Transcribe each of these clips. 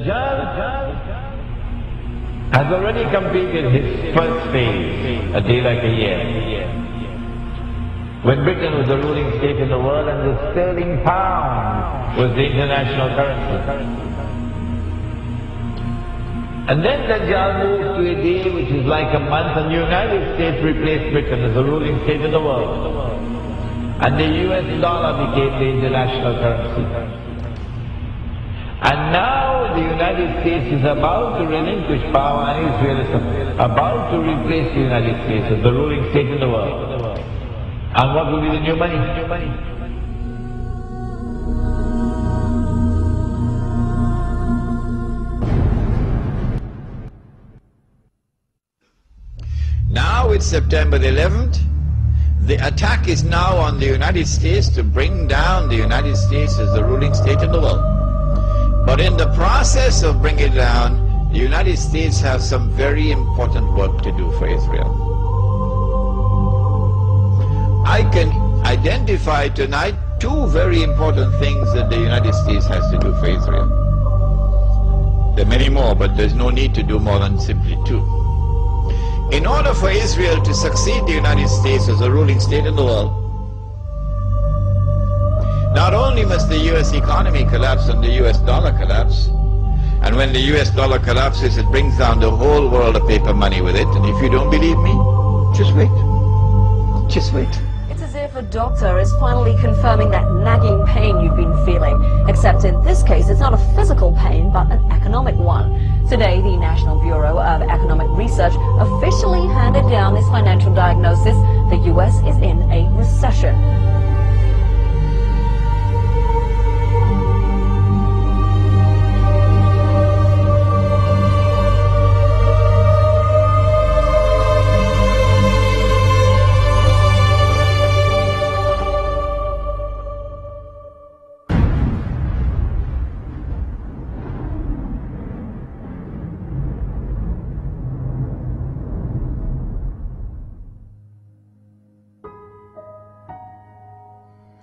Dajjal has already completed his first phase, a day like a year, when Britain was the ruling state in the world and the sterling pound was the international currency. And then Dajjal moved to a day which is like a month, and the United States replaced Britain as the ruling state in the world. And the US dollar became the international currency. And now the United States is about to relinquish power, and Israel is about to replace the United States as the ruling state in the world. And what will be the new money? Now it's September the 11th. The attack is now on the United States to bring down the United States as the ruling state in the world. But in the process of bringing it down, the United States has some very important work to do for Israel. I can identify tonight two very important things that the United States has to do for Israel. There are many more, but there's no need to do more than simply two. In order for Israel to succeed the United States as a ruling state in the world, not only must the US economy collapse and the US dollar collapse, and when the US dollar collapses, it brings down the whole world of paper money with it, and if you don't believe me, just wait. Just wait. It's as if a doctor is finally confirming that nagging pain you've been feeling, except in this case it's not a physical pain but an economic one. Today, the National Bureau of Economic Research officially handed down this financial diagnosis: the US is in a recession.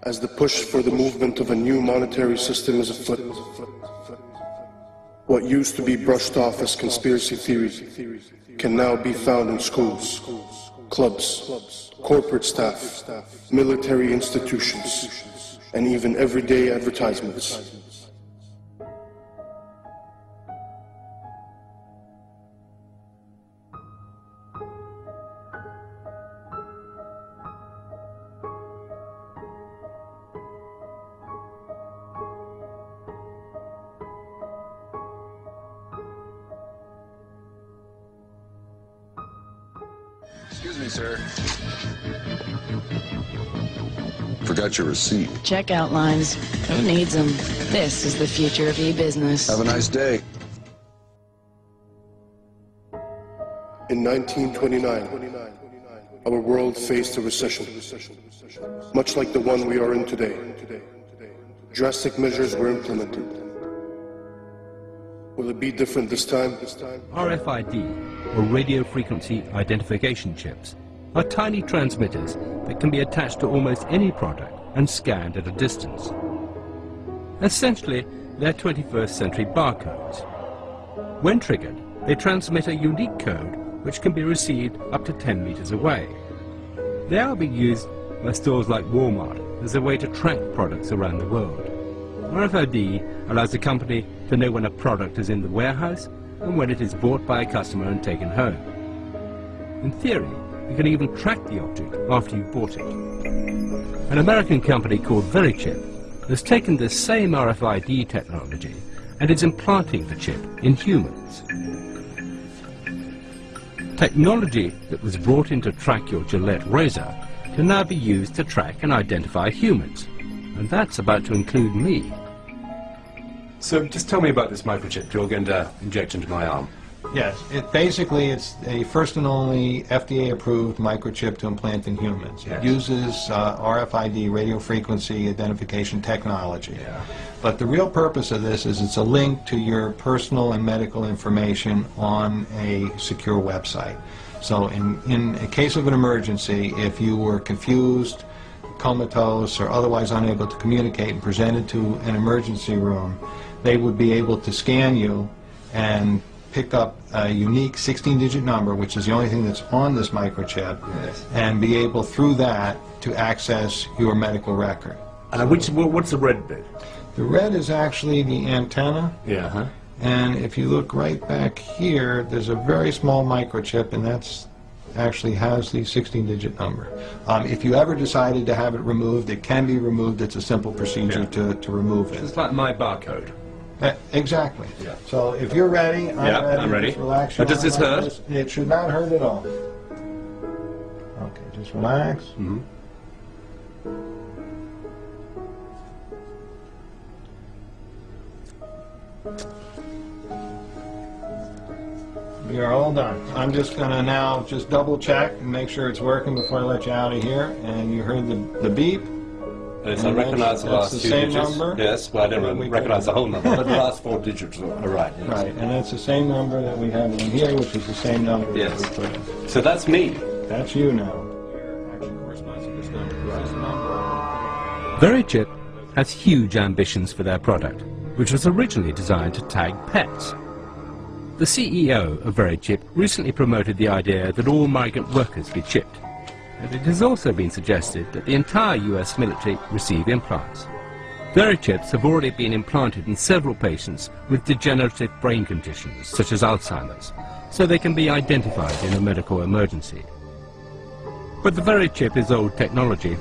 As the push for the movement of a new monetary system is afoot, what used to be brushed off as conspiracy theories can now be found in schools, clubs, corporate staff, military institutions, and even everyday advertisements. Excuse me, sir. Forgot your receipt. Checkout lines. Who needs them? This is the future of e-business. Have a nice day. In 1929, our world faced a recession, much like the one we are in today. Drastic measures were implemented. Will it be different this time? RFID, or radio frequency identification chips, are tiny transmitters that can be attached to almost any product and scanned at a distance. Essentially, they're 21st century barcodes. When triggered, they transmit a unique code which can be received up to 10 meters away. They are being used by stores like Walmart as a way to track products around the world. RFID allows the company to know when a product is in the warehouse and when it is bought by a customer and taken home. In theory, you can even track the object after you've bought it. An American company called VeriChip has taken this same RFID technology and is implanting the chip in humans. Technology that was brought in to track your Gillette razor can now be used to track and identify humans. And that's about to include me. So just tell me about this microchip you're going to inject into my arm. Yes, it's a first and only FDA-approved microchip to implant in humans. Yes. It uses RFID, radio frequency identification technology. Yeah. But the real purpose of this is it's a link to your personal and medical information on a secure website. So in a case of an emergency, if you were confused, comatose, or otherwise unable to communicate and presented to an emergency room, they would be able to scan you and pick up a unique 16-digit number, which is the only thing that's on this microchip, and be able through that to access your medical record. What's the red bit? The red is actually the antenna. Yeah. And if you look right back here, there's a very small microchip, and that's actually has the 16-digit number. If you ever decided to have it removed, it can be removed. It's a simple procedure to remove it. It's like my barcode. Exactly. Yeah. So if you're ready, I'm ready. Just relax Now, your does this arm like hurt? this. It should not hurt at all. Okay, just relax. Mm-hmm. We are all done. I'm just going to now just double check and make sure it's working before I let you out of here. And you heard the beep. Yes, I recognize the last two digits. Number. Yes, but I didn't recognize the whole number, but the last 4 digits are right. Yes. Right, and that's the same number that we have in here, which is the same number Yes. that we put in. So that's me. That's you now. VeriChip has huge ambitions for their product, which was originally designed to tag pets. The CEO of VeriChip recently promoted the idea that all migrant workers be chipped, and it has also been suggested that the entire US military receive implants. VeriChips have already been implanted in several patients with degenerative brain conditions such as Alzheimer's, so they can be identified in a medical emergency. But the VeriChip is old technology.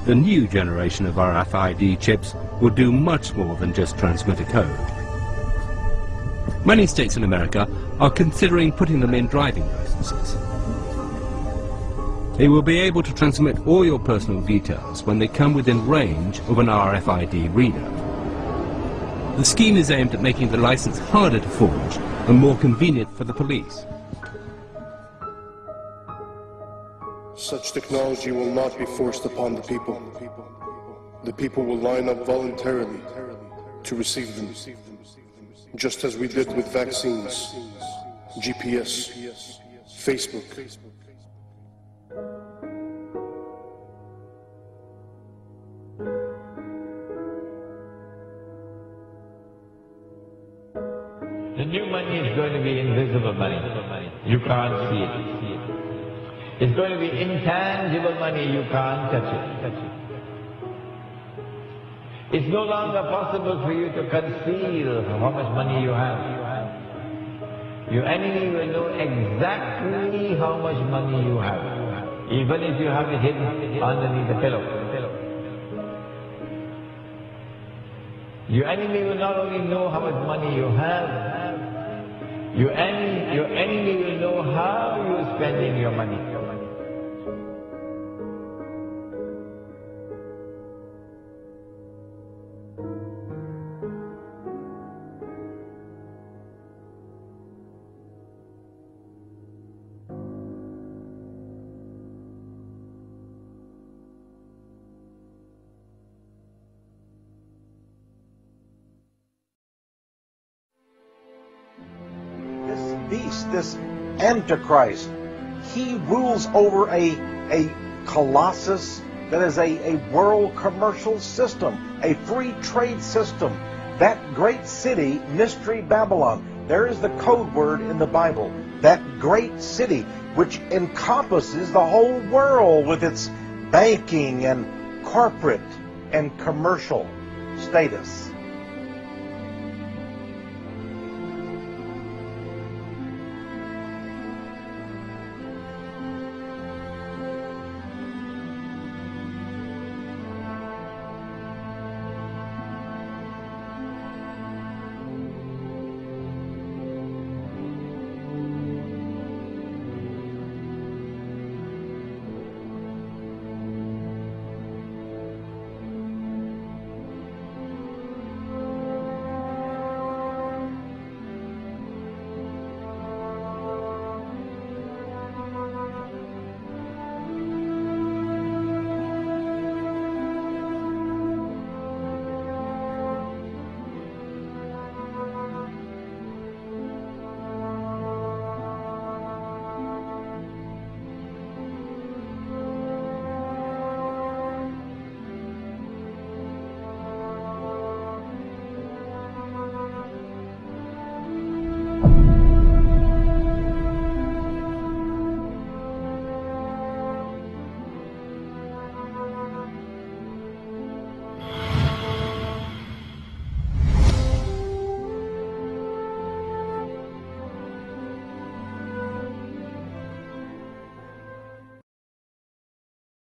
The new generation of RFID chips will do much more than just transmit a code. Many states in America are considering putting them in driving licenses. They will be able to transmit all your personal details when they come within range of an RFID reader. The scheme is aimed at making the license harder to forge and more convenient for the police. Such technology will not be forced upon the people. The people will line up voluntarily to receive them, just as we did with vaccines, GPS, Facebook. The new money is going to be invisible money. You can't see it. It's going to be intangible money. You can't touch it. It's no longer possible for you to conceal how much money you have. Your enemy will know exactly how much money you have, even if you have it hidden underneath the pillow. Your enemy will not only know how much money you have, your enemy will know how you're spending your money. Beast, this Antichrist, he rules over a colossus that is a world commercial system, a free trade system. That great city, Mystery Babylon, there is the code word in the Bible. That great city which encompasses the whole world with its banking and corporate and commercial status.